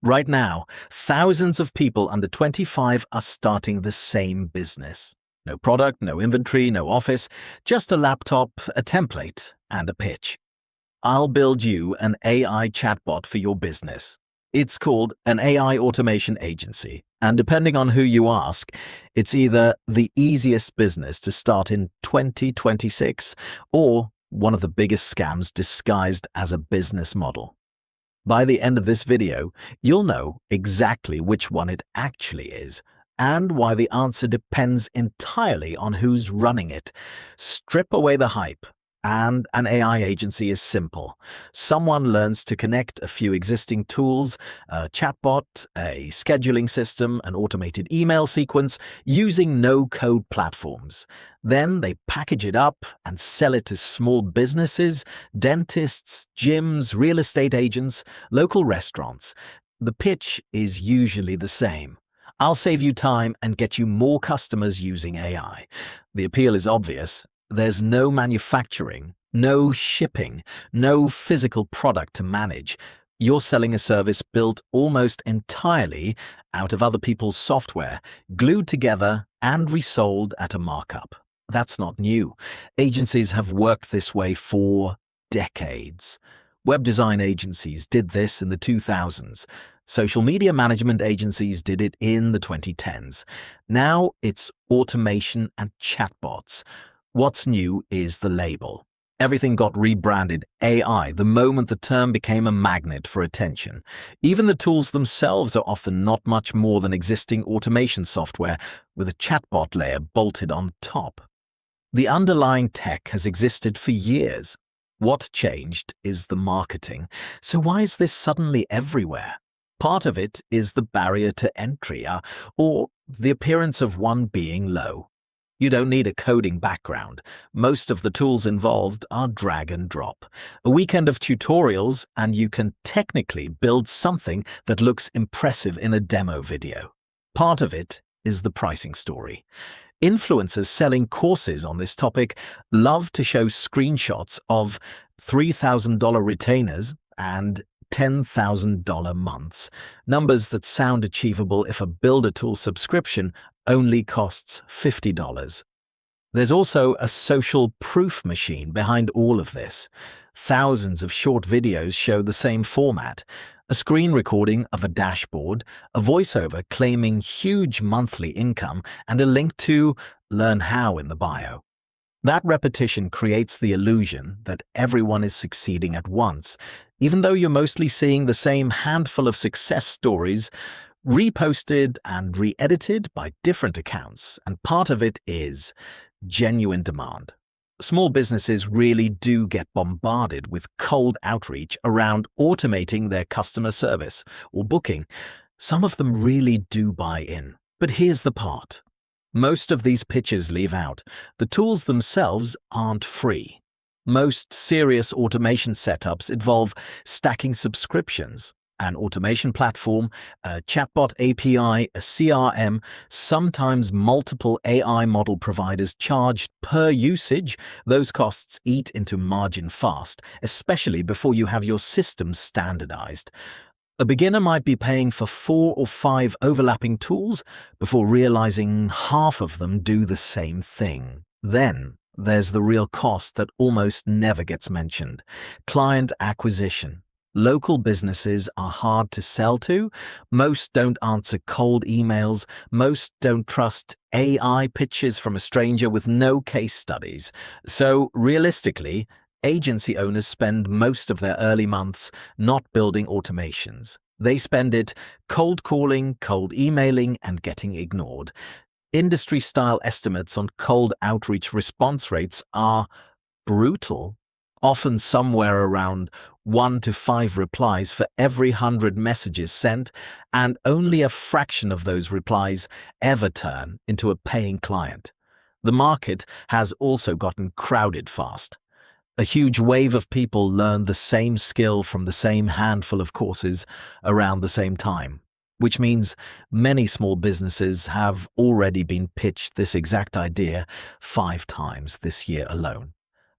Right now, thousands of people under 25 are starting the same business. No product, no inventory, no office, just a laptop, a template, and a pitch. I'll build you an AI chatbot for your business. It's called an AI automation agency, and depending on who you ask, it's either the easiest business to start in 2026 or one of the biggest scams disguised as a business model. By the end of this video, you'll know exactly which one it actually is and why the answer depends entirely on who's running it. Strip away the hype, and an AI agency is simple. Someone learns to connect a few existing tools, a chatbot, a scheduling system, an automated email sequence, using no-code platforms. Then they package it up and sell it to small businesses, dentists, gyms, real estate agents, local restaurants. The pitch is usually the same. I'll save you time and get you more customers using AI. The appeal is obvious. There's no manufacturing, no shipping, no physical product to manage. You're selling a service built almost entirely out of other people's software, glued together and resold at a markup. That's not new. Agencies have worked this way for decades. Web design agencies did this in the 2000s. Social media management agencies did it in the 2010s. Now it's automation and chatbots. What's new is the label. Everything got rebranded AI the moment the term became a magnet for attention. Even the tools themselves are often not much more than existing automation software with a chatbot layer bolted on top. The underlying tech has existed for years. What changed is the marketing. So why is this suddenly everywhere? Part of it is the barrier to entry, or the appearance of one being low. You don't need a coding background. Most of the tools involved are drag and drop. A weekend of tutorials and you can technically build something that looks impressive in a demo video. Part of it is the pricing story. Influencers selling courses on this topic love to show screenshots of $3,000 retainers and $10,000 months, numbers that sound achievable if a Builder tool subscription only costs $50. There's also a social proof machine behind all of this. Thousands of short videos show the same format: a screen recording of a dashboard, a voiceover claiming huge monthly income, and a link to Learn How in the bio. That repetition creates the illusion that everyone is succeeding at once, even though you're mostly seeing the same handful of success stories reposted and re-edited by different accounts, and part of it is genuine demand. Small businesses really do get bombarded with cold outreach around automating their customer service or booking. Some of them really do buy in. But here's the part. Most of these pitches leave out the tools themselves aren't free. Most serious automation setups involve stacking subscriptions, an automation platform, a chatbot API, a CRM, sometimes multiple AI model providers charged per usage. Those costs eat into margin fast, especially before you have your system standardized. A beginner might be paying for 4 or 5 overlapping tools before realizing half of them do the same thing. Then there's the real cost that almost never gets mentioned: client acquisition. Local businesses are hard to sell to. Most don't answer cold emails. Most don't trust AI pitches from a stranger with no case studies. So realistically, agency owners spend most of their early months not building automations. They spend it cold calling, cold emailing, and getting ignored. Industry-style estimates on cold outreach response rates are brutal, often somewhere around 1 to 5 replies for every 100 messages sent, and only a fraction of those replies ever turn into a paying client. The market has also gotten crowded fast. A huge wave of people learn the same skill from the same handful of courses around the same time, which means many small businesses have already been pitched this exact idea 5 times this year alone.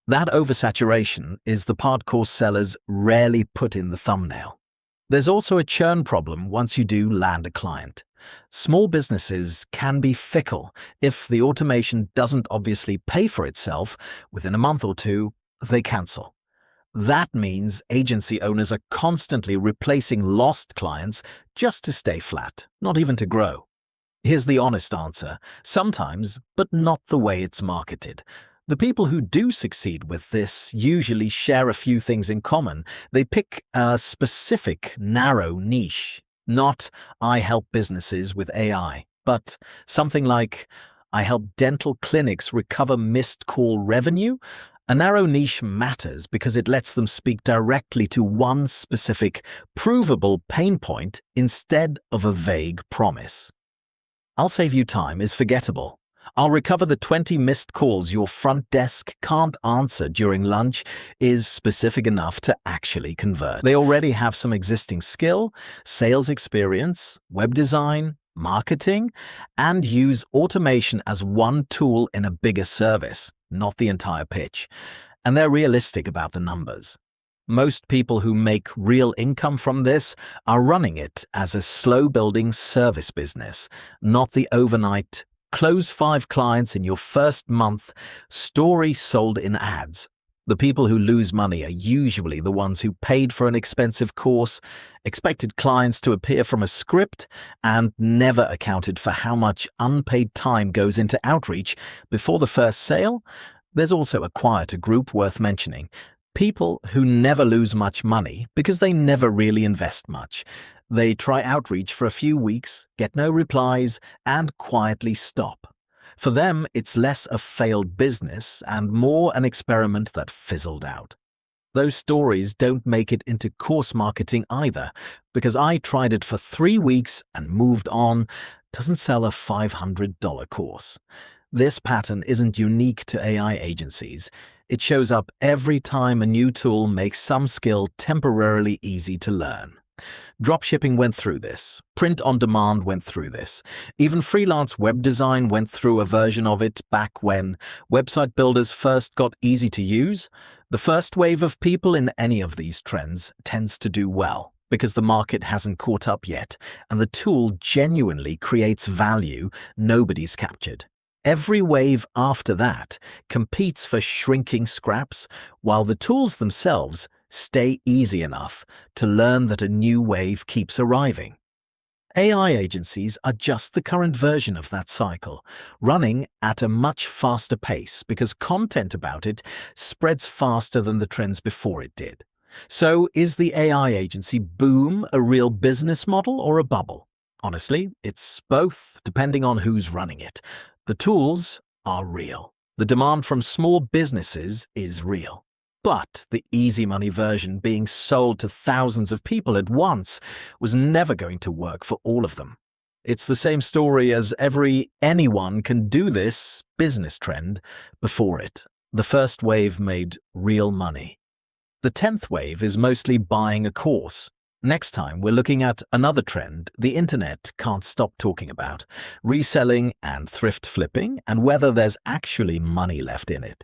That oversaturation is the part course sellers rarely put in the thumbnail. There's also a churn problem once you do land a client. Small businesses can be fickle. If the automation doesn't obviously pay for itself, within a month or two, they cancel. That means agency owners are constantly replacing lost clients just to stay flat, not even to grow. Here's the honest answer: sometimes, but not the way it's marketed. The people who do succeed with this usually share a few things in common. They pick a specific, narrow niche. Not, I help businesses with AI, but something like, I help dental clinics recover missed call revenue. A narrow niche matters because it lets them speak directly to one specific, provable pain point instead of a vague promise. I'll save you time is forgettable. I'll recover the 20 missed calls your front desk can't answer during lunch is specific enough to actually convert. They already have some existing skill, sales experience, web design, marketing, and use automation as one tool in a bigger service, not the entire pitch. And they're realistic about the numbers. Most people who make real income from this are running it as a slow-building service business, not the overnight, close 5 clients in your first month, story sold in ads. The people who lose money are usually the ones who paid for an expensive course, expected clients to appear from a script, and never accounted for how much unpaid time goes into outreach before the first sale. There's also a quieter group worth mentioning. People who never lose much money because they never really invest much. They try outreach for a few weeks, get no replies, and quietly stop. For them, it's less a failed business and more an experiment that fizzled out. Those stories don't make it into course marketing either, because I tried it for 3 weeks and moved on doesn't sell a $500 course. This pattern isn't unique to AI agencies. It shows up every time a new tool makes some skill temporarily easy to learn. Dropshipping went through this. Print on demand went through this. Even freelance web design went through a version of it back when website builders first got easy to use. The first wave of people in any of these trends tends to do well because the market hasn't caught up yet and the tool genuinely creates value nobody's captured. Every wave after that competes for shrinking scraps, while the tools themselves stay easy enough to learn that a new wave keeps arriving. AI agencies are just the current version of that cycle, running at a much faster pace because content about it spreads faster than the trends before it did. So is the AI agency boom a real business model or a bubble? Honestly, it's both, depending on who's running it. The tools are real. The demand from small businesses is real. But the easy money version being sold to thousands of people at once was never going to work for all of them. It's the same story as every anyone can do this business trend before it. The first wave made real money. The 10th wave is mostly buying a course. Next time, we're looking at another trend the internet can't stop talking about: reselling and thrift flipping, and whether there's actually money left in it.